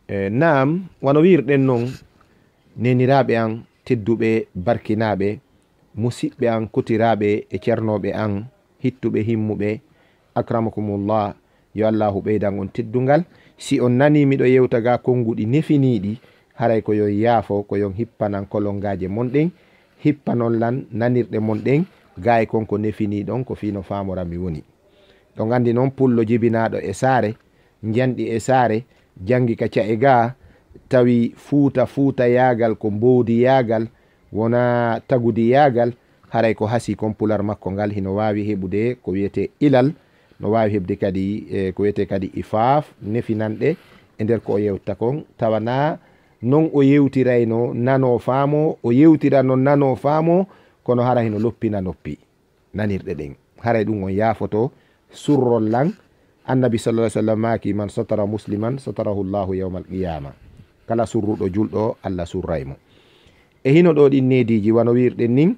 Naam wano wirɗen non neniraɓe an tedduɓe barkinaɓe musidɓe an kutiraɓe e ceernoɓe an hittuɓe himmuɓe akramakumullah yo allahu ɓeydan on teddungal. Si on nani miɗo yewta ga konguɗi nefiniɗi haray ko yon yaafo ko yon hippanan kolongaje monɗen hippanon lan nanirɗe monɗen ga e konko nefiniɗon ko fino famorami woni. ɗo gandi noon pullo jibinaɗo e saare janɗi e saare jangi ka cae ga tawi fuuta yagal ko mbowdi yagal wona tagudi yagal haray ko hasi kon pular makko ngal hino wawi heɓude ko wiyete ilal no wawi hebde kadi ko wiyete kadi ifaf nefinanɗe e nder ko o yewta kon tawana non o yewtirayno nano faamo o yewtira non nano faamo kono hara hino loppina noppi nanirɗe ɗen haray ɗum on yaafoto surrol lan annabi sallallahu alaihi wasallam maki man satara musliman satarahu llahu yawma alqiyama kala surruɗo julɗo allah surraymo e hino ɗo ɗin nediji wano wirɗen nin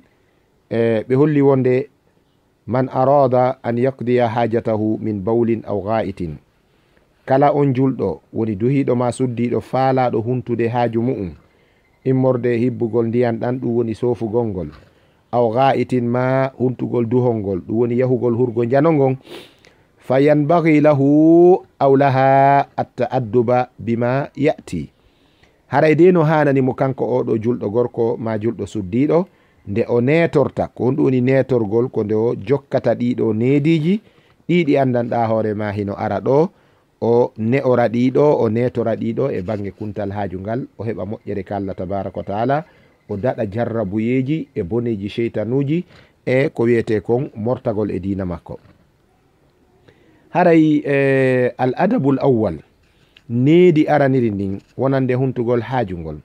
ɓe holli wonde man arada an yaqdiya hajatahu min bawlin aw ga'itin kala on julɗo woni duhiɗo ma suddiɗo faalaɗo huntude haaju mu'um immorde hibbugol ndiyan ɗan ɗum woni sofugol ngol aw ga'itin ma huntugol duhol ngol ɗum woni yahugol hurgo janongon fa yanbaghi lahu aw laha at-ta'adduba bima ya'ti haray de no hanani mo kanko oɗo julɗo gorko ma julɗo suddiɗo nde o netorta ko ɗum woni netorgol ko nde o jokkata ɗiɗo nediji ɗiɗi andanɗa hoore ma hino ara ɗo o ne'ora ɗiɗo o netora ɗiɗo e bange kuntal haaju ngal o heɓa moƴƴere ka Allah tabaraka wa taala o daɗa jarrabuyeji e boneji sheytanuji e ko wiyete kon mortagol e dina makko. Haray al adabul awwal needi araniri ndin wonande huntugol haajungol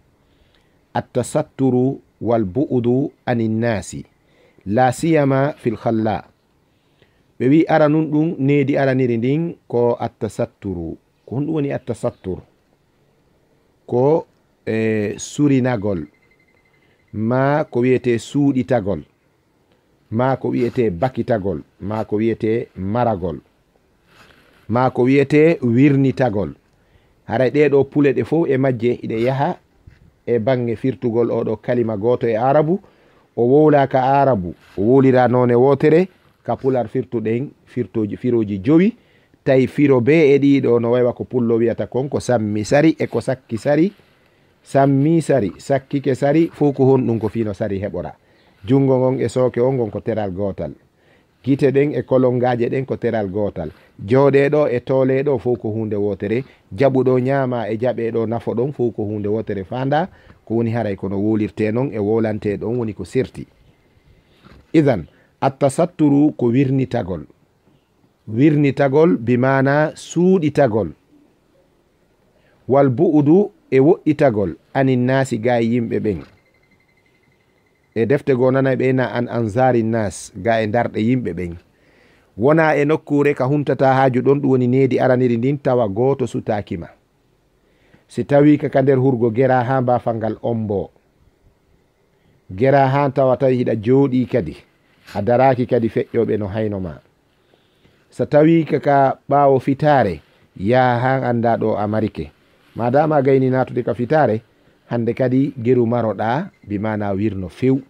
attasatturu wal bu'udu anin nasi la siyama fil khalla. ɓe wi ara nun ɗum needi araniri ndin ko attasatturu ko ɗum woni attasattur ko surinagol ma ko wiyete suuɗitagol ma ko wiyete bakitagol ma ko wiyete maragol ma ko wiyete wirnitagol. haray ɗeɗo pule ɗe fof e majje iɗe yaha e bange firtugol oɗo kalima goto e arabu o wowla ka arabu o wolira none wotere ka pular firtuɗen firoji jowi tawi firo be e ɗiɗo no waywa ko pullo wiyata kon ko sammi sari e ko sakki sari sammi sari sakkike sari fof ko honɗum ko fino sari heɓora jungo ngon e sooke on gon ko teral gotal gite ɗen e kolongaje ɗen ko teral gotal jooɗeɗo e toleɗo fof ko hunde wotere jaɓuɗo ñaama e jaɓeɗo nafo ɗon fof ko hunde wotere fanda ko woni haray kono wolirte non e wolante ɗon woni ko sirti. Idan attasatturu ko wirnitagol bimana suuɗitagol wal bu'udu e woɗɗitagol anin nasi ga e yimɓe ɓen e defte go nana ɓe na an anzari nas ga e darɗe yimɓe ɓen wona e nokkure ka huntata haaju ɗon ɗum woni needi araniri ndin tawa goto sutakima si tawi ka nder hurgo gera ha mbafalngal ombo gera ha tawa tawi hiɗa jooɗi kadi a daraki kadi feƴƴoɓe no hayno ma so tawi ka ɓawo fitare yaha ha anda ɗo amarike madama gayni natude ka fitare hande kadi geru maroɗa bimana wirno few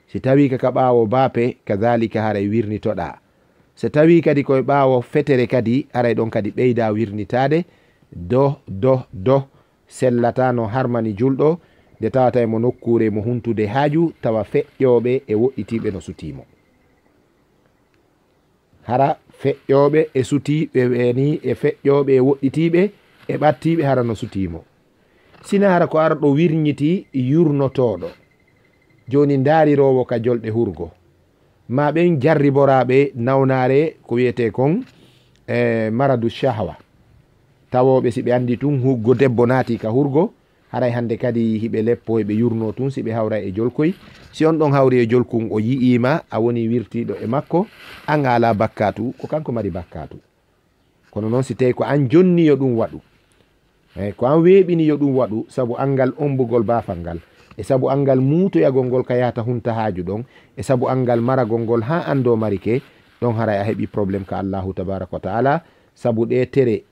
si tawi ka ɓawo bape kadhalika haray wirnitoɗa so tawi kadi koye ɓawo fetere kadi aray ɗon kadi ɓeyda wirnitade do sellata no harmani julɗo nde tawata mo nokkure mo huntude haaju tawa feƴƴoɓe e woɗɗitiɓe no sutimo hara feƴƴoɓe e sutiɓe ni e feƴƴoɓe e woɗɗitiɓe e ɓattiɓe hara no sutimo sina hara ko ara ɗo wirñiti yurnotoɗo joni daarirowo ka jolɗe hurgo ma ɓen jarriboraɓe nawnare ko wiyete kon maradu shahwa tawoɓe si ɓe andi tun huggo debbo naati ka hurgo haray hande kadi hiɓe leppo eɓe yurno tun si ɓe hawra e jolkoy si on ɗon hawri e jolkun o yi'ima a woni wirtiɗo e makko an ala bakkatu ko kanko mari bakkatu kono noon si tawi ko an jonniyo ɗum waɗu ko an weeɓiniyo ɗum waɗu saabu angal ombugol bafal ngal e saabu angal muutoyagol ngol ka yahata hunta haaju ɗon e saabu angal maragol ngol ha ando marike ɗon haray a heɓi probléme ka allahu tabaraka wa taala saabu ɗe tere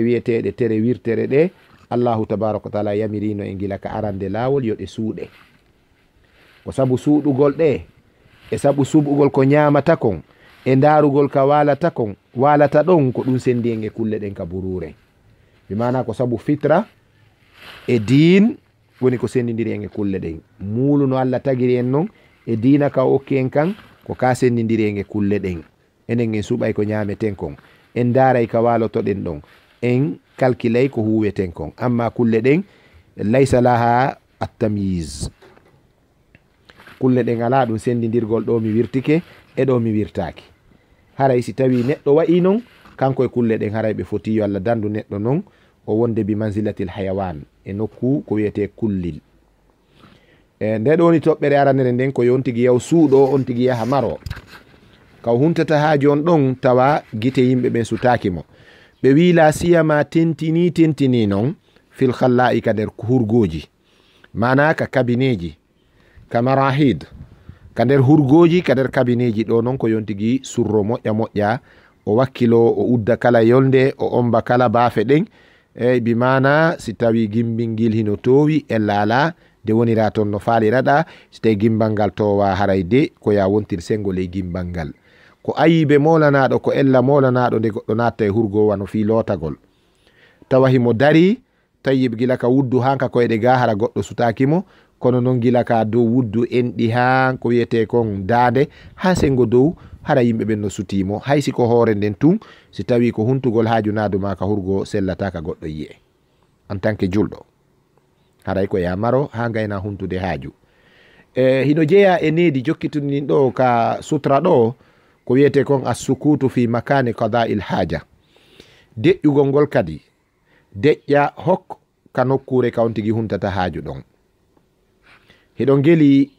wiyeteɗe tere wirtere ɗe Allahu tabaraka wa taala yamirino e gila ka arande lawol yo ɗe suuɗe ko sabu suuɗugol ɗe e sabu suɓugol ko ñamata kon e darugol ka walata kon walata ɗon ko ɗum sendi en e kulle ɗen ka burure bi mana ko sabu fitra e din woni ko sendidiri en e kulle ɗen mulu no Allah tagiri en non e dina ka okki en kan ko ka sendidiri en e kulle ɗen enen en suɓay ko ñameten kon en daray ka waloto ɗen ɗon en calculay ko huweten kon amma kulle ɗen laysa laha at-tamyiz kulle ɗen ala ɗum sendidirgol ɗo mi wirtike e ɗo mi wirtaki haray si tawi neɗɗo wa'i non kanko e kulle ɗen haray ɓe foti yo Allah dandu neɗɗo non o wonde bi manzilatil hayawan e nokku ko wiyete kullil nde ɗo woni toɓɓere aranere nden ko yon tigi yaw suuɗo on tigi yaha maro kaw huntata haaji on ɗon tawa gite yimɓe ɓen sutaki mo ɓe wi la siyama tentini non fil khalla'i ka nder hurgoji mana ka kabineji ka marahid ka nder hurgoji ka nder kabineji ɗo non ko yontigi surro moƴƴa moƴƴa o wakkilo o udda kala yolde o omba kala baafe ɗen eyyi bi mana si tawi gimbingil hino towi e laala de wonira toon no faaliraɗa so tawi gimbal ngal towa haray de ko ya wontir sengol e gimbal ngal ko ayibe molanaɗo ko ella molanaɗo nde goɗɗo natta e hurgo wano fi lotagol tawa himo dari tayyib gila ka wuddu hanka koyɗe ga hara goɗɗo sutakimo kono non gila ka dow wuddu enɗi ha ko wiyete kon dande ha sengo dow hara yimɓe ɓen no sutimo haysi ko hoore nden tun si tawi ko huntugol haaju nadu ma ka hurgo sellata ka goɗɗo yi'e en tant que julɗo haray ko ya maro ha gayna huntude haaju hino jeeya e needi jokkitudin ɗo ka sutra ɗo ko wiyete kon as-sukutu fi makani qada'il haja deƴƴugol ngol kadi deƴƴa hok ka nokkure kawntigi huntata haaju ɗon hiɗon geli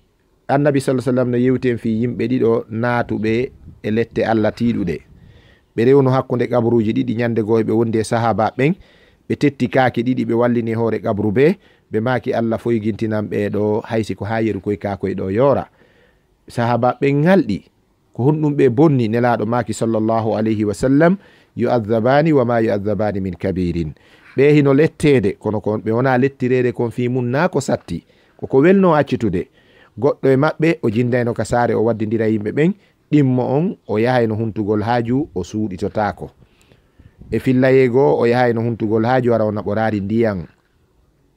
annabi sallallahu alaihi wasallam no yewten fi yimɓe ɗiɗo naatuɓe e lette Allah tiiɗuɗe ɓe rewno hakkunde kabruji ɗiɗi ñande goo ɓe wondi e sahaba ɓen ɓe tetti kaaki ɗiɗi ɓe wallini hoore kabru ɓe maaki Allah foygintinan ɓeɗo haysi ko ha yeru koye kakoye ɗo yoora sahaba ɓen ngalɗi ko honɗum ɓe bonni nelaɗo maaki sallallahu alayhi wa sallam yu'adzabani wa ma yu'adzabani min kabirin ɓe hino lettede kono kon ɓe wona lettirede kon fi mum na ko satti koko welno accitude goɗɗo e maɓɓe o jindayno ka saare o waddidira yimɓe ɓen ɗimmo on o yahayno huntugol haaju o suuɗitotako e fillayego o yahayno huntugol haaju ara o naɓorari ndiyan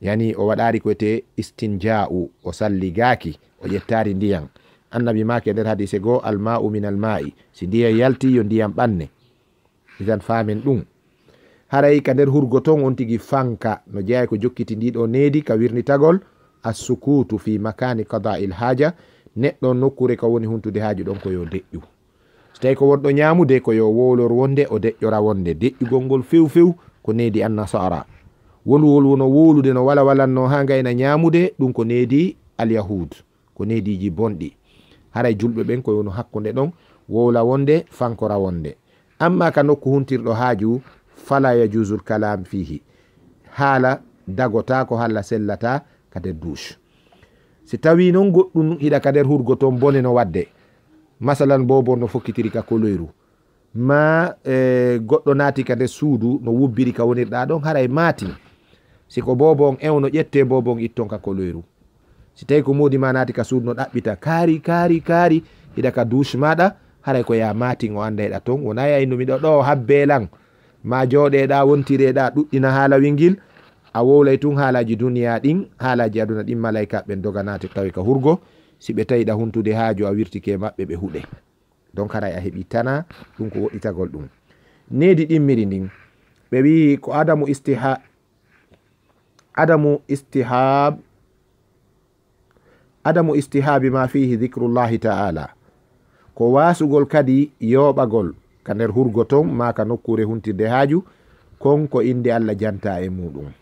yani o waɗari koyete istinja'u o salligaki o ƴettari ndiyan annabi make nder hadise go alma'u min alma'i si ndiyam yalti yo ndiyam ɓanne idan famen ɗum haray ka nder hurgo ton on tigi fanka no jeeya ko jokkiti ndiɗo needi ka wirnitagol as-sukutu fi makani qada'il haja neɗɗo nokkure ka woni huntude haaju ɗon ko yo deƴƴu so tawi ko wonɗo ñamude ko yo wowlor wonde o deƴƴora wonde deƴƴugol ngol few few ko needi annasara wolwol wono wowlude no wala walanno ha gayna ñamude ɗum ko needi alyahud ko neediji bonɗi haray julɓe ɓen ko wono hakkunde ɗon wowla wonde fankora wonde amma ka nokku huntirɗo haaju fala yajuzul kalam fihi haala dagota ko halla sellata ka nder douche si tawi non goɗɗum hiɗa ka nder hurgo toon bone no wadde masalan bobo no fokkitiri ka koloyru ma goɗɗo naati ka nder suudu no wubbiri ka wonirɗa ɗon haray maati siko bobo on ewno ƴette bobo on itton ka koloyru si tawi ko modi ma naati ka suudu no ɗaɓɓita kaari hiɗa ka douche maɗa haray ko ya matin o andayɗa toon wona yayno miɗo ɗo habbelan ma jooɗeɗa wontireɗa ɗuɗɗina haala wingil a wowlay tun haalaji duniya ɗin haalaji aduna ɗin malayka ɓen doganate tawi ka hurgo si ɓe tawiɗa huntude haaju a wirtike maɓɓe ɓe huuɗe donc haray a heeɓi tana ɗum ko woɗɗitagol ɗum needi ɗimmiri ndin ɓe wi ko adamu istihabi ma fihi dhikrullahi ta'ala ko wasugol kadi yoɓagol ka nder hurgo ton ma ka nokkure huntirde haaju kon ko inde Allah janta e muɗum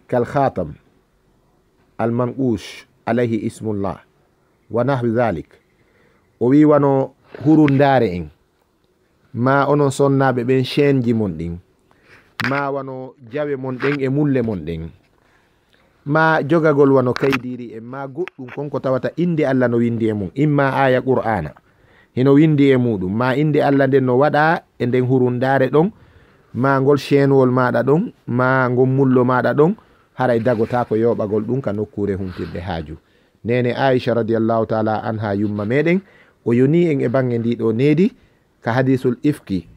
kal khatam al manqush alayhi ismullah wa nahwi dhalik o wi wano hurundare en ma onon sonnaɓe ɓen chainji mon ɗin ma wano jawe mon ɗen e mulle mon ɗen ma jogagol wano kaydiri en ma goɗɗum konko tawata inde Allah no windi e mum imma aya qur'ana hino windi e muɗum ma inde Allah nden no waɗa e nden hurundare ɗon ma ngol chainewol maɗa ɗon ma ngol mullo maɗa ɗon haray dagota ko yoɓagol ɗum ka nokkure huntirde haaju. Nene Aisha radiyallahu taala anha yumma meɗen o yoni en e bange ndiɗo needi ka hadisul ifki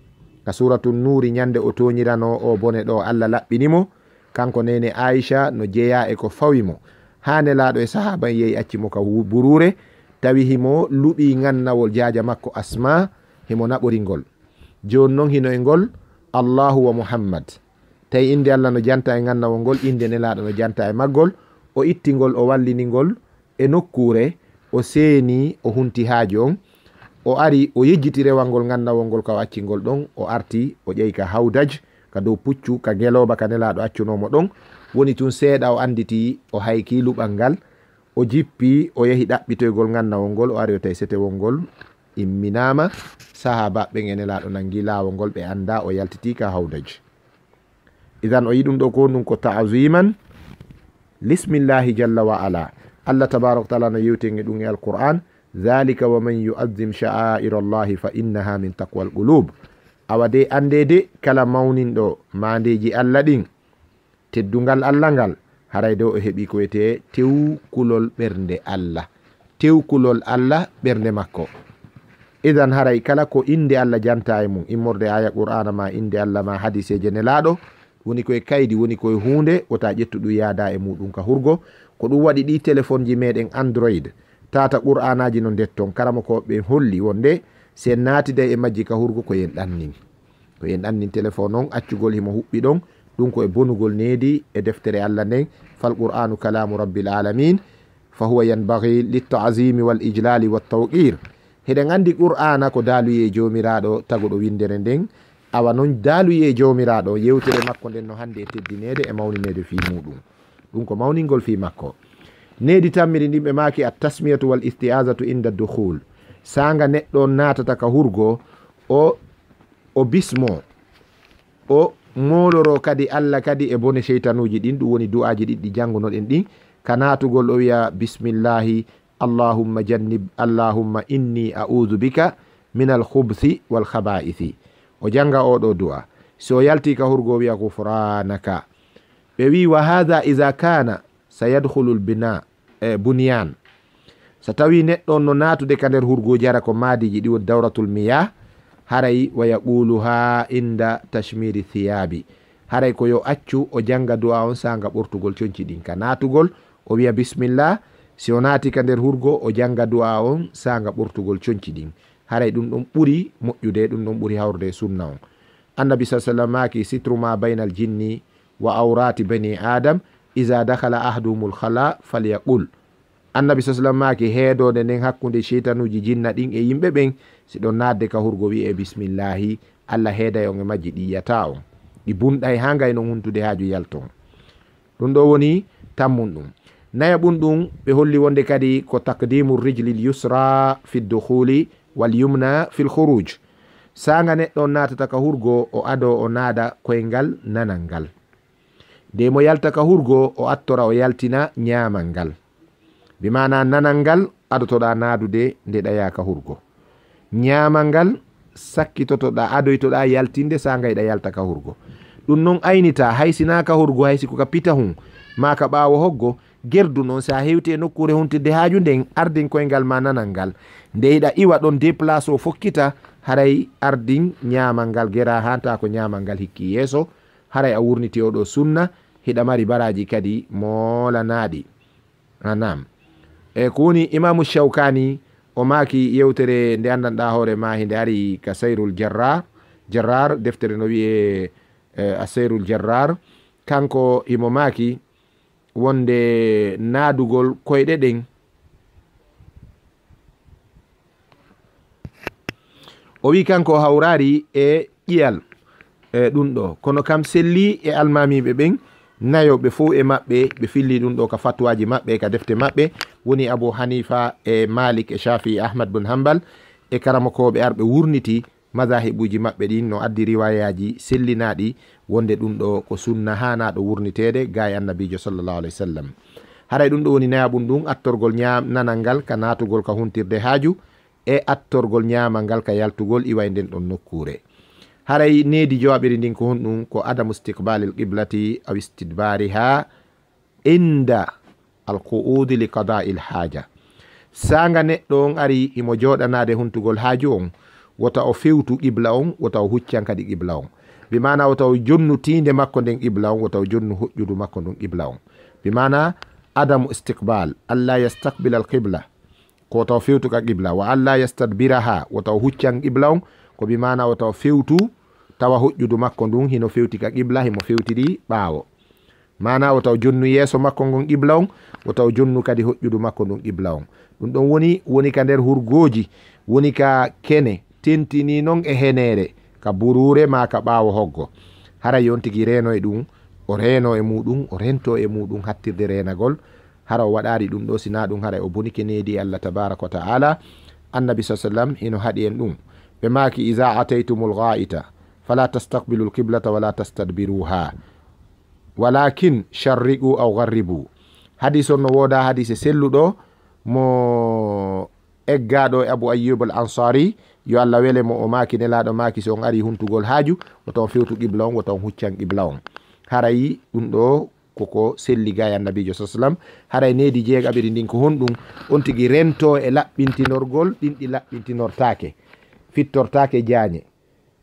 ka suratul nuri nyande o toñirano o bone ɗo Allah laɓɓinimo kanko nene Aisha no jeeya e ko fawimo ha nelaɗo e sahaba yeyi accimo ka burure tawi himo luɓi ngannawol jaaja makko Asma himo naɓori ngol. Joni noon hino e ngol Allahu wa Muhammad tawi inde Allah no janta e ngannawol ngol, inde nelaɗo no janta e maggol, o ittingol o walliningol e nokkure o seeni o hunti haaju on o ari o yejjiti rewal ngol ngannawol ngol ka o accingol ɗon o arti o ƴeyi ka hawdaj ka dow puccu ka ngeloba ka nelaɗo accunomo ɗon woni tun seeɗa o anditi o hayki luɓal ngal o jippi o yehi ɗaɓɓitoygol ngannawol ngol o ari o tawi setewol ngol imminama sahaba ɓen e nelaɗo nangi laawol ngol ɓe anda o yaltiti ka hawdaj. Idan o yi ɗum ɗo ko ɗum ko ta'ziman lismillahi jalla wa ala. Allah tabaraka taala no yewtenge ɗum e alquran dhalika wa man yu'azzim sha'air allahi fa innaha min taqwa alqulub. awade andede kala mawninɗo mandeji Allah ɗin teddungal Allah ngal haray dow o heɓi ko wiyete tewkulol ɓernde Allah, tewkulol Allah ɓernde makko. Idan haray kala ko inde Allah janta e mum immorde aya qur'ana ma inde Allah ma hadiseje nelaɗo woni koye kaydi woni koye hunde wota ƴettuɗum yaada e muɗum ka hurgo ko ɗum waɗi ɗi téléphone ji meɗen Android tata qur'anaji no ndetton karama ko ɓe holli wonde sen natide e majji ka hurgo ko yen ɗannin téléphone on accugol himo huɓɓi ɗon ɗum ko e bonugol needi e deftere Allah nden fal qur'anu kalamu rabbil alamin fa huwa yanbaghi litta'zimi wal ijlali wat tawqir. Heɗen andi qur'ana ko daaluye jomiraɗo taguɗo windere nden awa noon daaluye jomiraɗo yewtere makko nden no hande e teddinede e mawninede fi muɗum ɗum ko mawningol fi makko. Needi tammiri ndimɓe maki at tasmiyatu wal isti'azatu inda dukhul sanga neɗɗo natata ka hurgo o bismo o moloro kadi Allah kadi e bone sheytanuji ɗin ɗum woni du'aji ɗiɗɗi jangunoɗen ɗin ka natugol o wiya bismillahi allahumma jannib allahumma inni a'udhu bika min al khubthi wal khaba'ithi o janga oɗo du'a so yalti ka hurgo wiya gufranaka. ɓe wi wa hadha iza kana sayadkhulu al bunyan so tawi neɗɗo no natude ka nder hurgoji ara ko maadiji ɗi woni dawratul miyah haray wa yaquluha inda tashmiri thiyabi haray ko yo accu o janga du'a on sanga ɓortugol conci ɗin ka natugol o wiya bismillah si o naati ka nder hurgo o janga du'a on sanga ɓortugol conci ɗin haray ɗum ɗon ɓuri moƴƴude ɗum ɗon ɓuri hawrude sunna on. Annabi sallallahu alaihi wasallam maki sitru ma bainal jinni wa awrati bani adam iza dakhala ahaduhumul khala falyaqul. Annabi sallallahu alaihi wasallam maki heedode nden hakkunde sheytanuji jinna ɗin e yimɓe ɓen si ɗon nadde ka hurgo wi e bismillahi Allah heeday on e majji ɗi yiyata on ɗi bunɗay ha ngay non huntude haaju yalton. ɗum ɗo woni tammun ɗum. Naya ɓum ɗum ɓe holli wonde kadi ko taqdimu rijlil yusra fi dukhuli wal yumna fil khuruj. Sanga neɗɗo natata ka hurgo o ado o naada koyngal nanal ngal, de mo yalta ka hurgo o attora o yaltina ñaamal ngal, bi mana nanal ngal adotoɗa naadude nde ɗaya ka hurgo, ñaamal ngal sakkitotoɗa adoytoɗa yaltinde sa gayɗa yalta ka hurgo. ɗum non aynita haysina ka hurgo haysi ko ka pita hun ma ka ɓawo hoggo gerdu noon sa hewti e nokkure huntirde haaju nden ardin koyngal ma nanal ngal nde yiɗa iwa ɗon déplace o fokkita haray ardin ñaamal ngal gera hanta ko ñaamal ngal hikki yeeso haray a wurniti oɗo sunna hiɗa mari baraji kadi molanaɗi. Anam e ko woni imamu Shawkani o maki yewtere nde andanɗa hoore ma hinde ari ka sayrul jarrar deftere no wiye a sayrul jarrar, kanko imo maki wonde naadugol koyɗe ɗen o wi kanko hawrari e ƴiyal ɗum ɗo kono kam selli e almamiɓe ɓen nayoɓe fo e maɓɓe ɓe filli ɗum ɗo ka fatwaji maɓɓe ka defte maɓɓe woni Abu Hanifa e Malik e Shafi Ahmad bin Hanbal e karamakoɓe arɓe wurniti mazahibuji maɓɓe ɗin no addi riwayaji sellinaɗi wonde ɗum ɗo ko sunna hanaɗo wurnitede ga e annabijo sallallahu alaihi wasallam. haray ɗum ɗo woni nayaɓum ɗum attorgol nanal ngal ka natugol ka huntirde haaju e attorgol ñaamal ngal ka yaltugol iway nden ɗon nokkure. haray needi jawaɓiri ndin ko honɗum ko adamu istiqbali lqiblati aw istidbariha inda alqu'udi li qada'i lhaja. Sanga neɗɗo on ari imo joɗanade huntugol haaju on, wota o fewtu qibla on, wota o huccan kadi qibla on, bimana wota o jonnu tinde makko nden qibla on, wota o jonnu hoƴƴudu makko ndun qibla on. Bimana adamu istiqbal, alla yastaqbila alqibla ko wota o fewtu ka qibla, wa alla yastadbiraha wota o huccan qibla on, ko bimana wota o fewtu tawa hoƴƴudu makko ndun hino fewti ka qibla, himo fewtiri ɓaawo. Mana wota o jonnu yeeso makko ngon qibla on, wota o jonnu kadi hoƴƴudu makko ndun qibla on. Ɗum ɗon woni ka nder hurgoji, woni ka kene tentini non e henere, ka burure ma ka ɓaawo hoggo. Hara yontigi reno e ɗum, o reno e muɗum, o rento e muɗum hattirde renagol. Hara o waɗari ɗum ɗo sina ɗum hara o bonike needi Allah tabaraka wa ta'ala. Annabi sallam hino haɗi en ɗum ɓe maki iza ataytumul ghaita fala tastaqbilu lqiblata wala tastadbiruha walakin sharriqu aw gharribu. Hadis on no woda hadise selluɗo mo eggaɗo Abu Ayyub al Ansari, yo Allah wele mo o maki nelaɗo maki so on ari huntugol haaju, wota on fewtu qibla on, wota on huccan qibla on. Harayi ɗum ɗo koko selli ga annabijo sallam. Haray needi jeegaɓiri ndin ko honɗum on tigi rento e laɓɓintinorgol ɗin ɗi laɓɓintinortake, fittortake jaañe,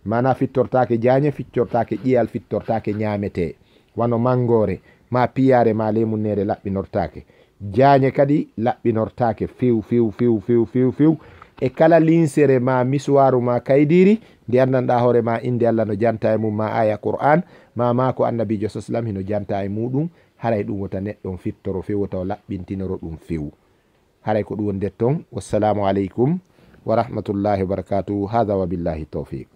mana fittortake jaañe, fittortake ƴiyal, fittortake ñamete, wano mangore ma piyare ma lemunere laɓɓinortake. Jaañe kadi laɓɓinortake few few few few few few. E kala linsere ma miswaru ma kaydiri ndi andanɗa hoore ma inde Allah no janta e mum, ma aya Qur'an ma ko annabijo sallam hino janta e muɗum. Haray ɗum wota neɗɗon fittoro few, wota o laɓɓintinoro ɗum few. Haray ko ɗum woni detton. Wassalamu aleykum wa rahmatullahi wa barakatuhu. Hadha wa billahi tawfiq.